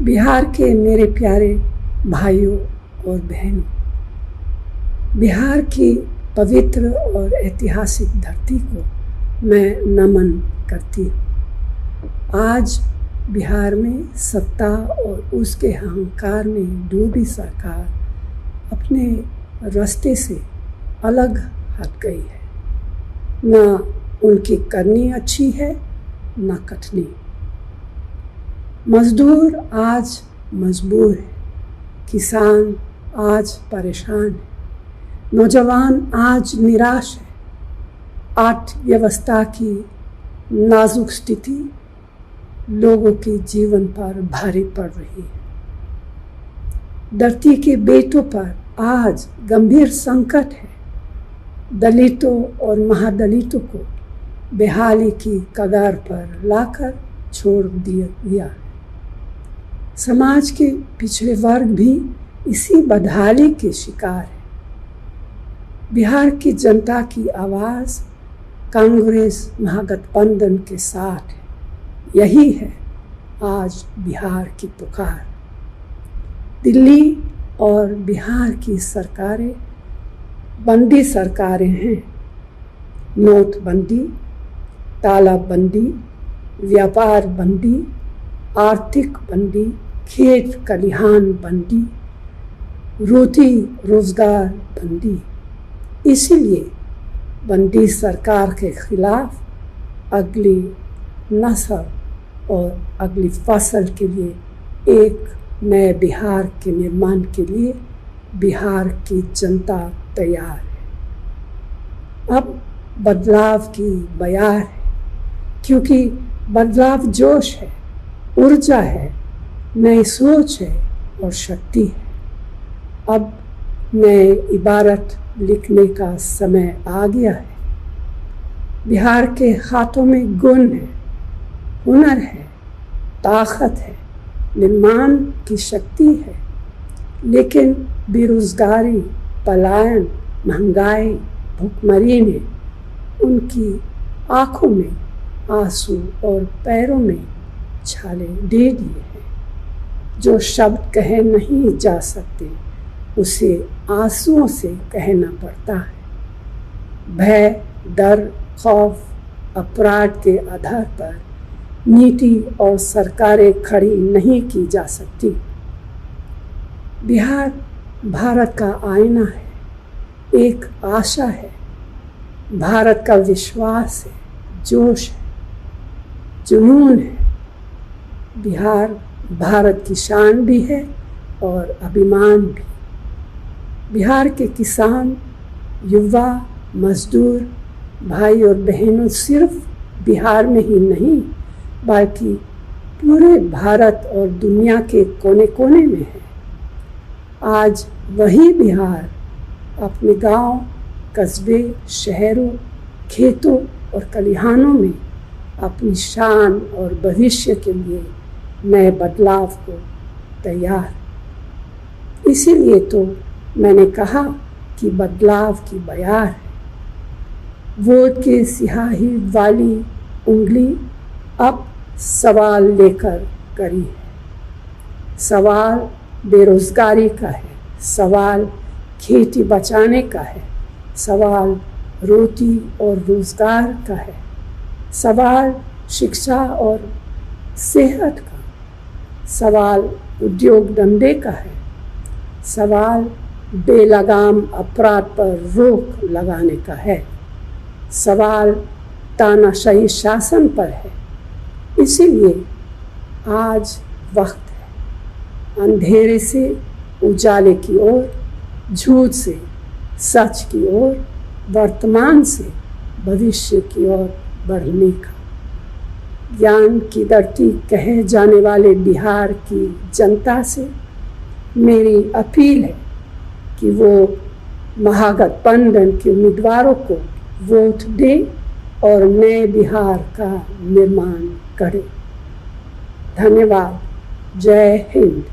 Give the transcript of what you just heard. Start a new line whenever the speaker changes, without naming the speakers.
बिहार के मेरे प्यारे भाइयों और बहनों, बिहार की पवित्र और ऐतिहासिक धरती को मैं नमन करती हूँ। आज बिहार में सत्ता और उसके अहंकार में डूबी सरकार अपने रास्ते से अलग हट गई है। न उनकी करनी अच्छी है न कटनी। मजदूर आज मजबूर है, किसान आज परेशान है, नौजवान आज निराश है। अर्थव्यवस्था की नाजुक स्थिति लोगों के जीवन पर भारी पड़ रही है। धरती के बेटों पर आज गंभीर संकट है। दलितों और महादलितों को बेहाली की कगार पर लाकर छोड़ दिया है। समाज के पिछड़े वर्ग भी इसी बदहाली के शिकार है। बिहार की जनता की आवाज़ कांग्रेस महागठबंधन के साथ है। यही है आज बिहार की पुकार। दिल्ली और बिहार की सरकारें बंदी सरकारें हैं। नोटबंदी, तालाबंदी, व्यापार बंदी, आर्थिक बंदी, खेत खलिहान बंदी, रोटी रोजगार बंदी। इसीलिए बंदी सरकार के खिलाफ अगली नस्ल और अगली फसल के लिए एक नए बिहार के निर्माण के लिए बिहार की जनता तैयार है। अब बदलाव की बयार है, क्योंकि बदलाव जोश है, ऊर्जा है, नई सोच है और शक्ति है। अब नए इबारत लिखने का समय आ गया है। बिहार के हाथों में गुण है, हुनर है, ताकत है, निर्माण की शक्ति है। लेकिन बेरोजगारी, पलायन, महंगाई, भूखमरी ने उनकी आँखों में आंसू और पैरों में छाले दे दिए हैं। जो शब्द कहे नहीं जा सकते उसे आंसुओं से कहना पड़ता है। भय, डर, खौफ, अपराध के आधार पर नीति और सरकारें खड़ी नहीं की जा सकती। बिहार भारत का आईना है, एक आशा है, भारत का विश्वास है, जोश है, जुनून है। बिहार भारत की शान भी है और अभिमान भी। बिहार के किसान, युवा, मजदूर, भाई और बहनों सिर्फ बिहार में ही नहीं बल्कि पूरे भारत और दुनिया के कोने कोने में है। आज वही बिहार अपने गांव, कस्बे, शहरों, खेतों और खलिहानों में अपनी शान और भविष्य के लिए नए बदलाव को तैयार। इसीलिए तो मैंने कहा कि बदलाव की बयार है। वोट के सियाही वाली उंगली अब सवाल लेकर करी है। सवाल बेरोजगारी का है, सवाल खेती बचाने का है, सवाल रोटी और रोजगार का है, सवाल शिक्षा और सेहत का, सवाल उद्योग धंधे का है, सवाल बेलगाम अपराध पर रोक लगाने का है, सवाल तानाशाही शासन पर है। इसीलिए आज वक्त है अंधेरे से उजाले की ओर, झूठ से सच की ओर, वर्तमान से भविष्य की ओर बढ़ने का। ज्ञान की धरती कहे जाने वाले बिहार की जनता से मेरी अपील है कि वो महागठबंधन के उम्मीदवारों को वोट दे और नए बिहार का निर्माण करे। धन्यवाद। जय हिंद।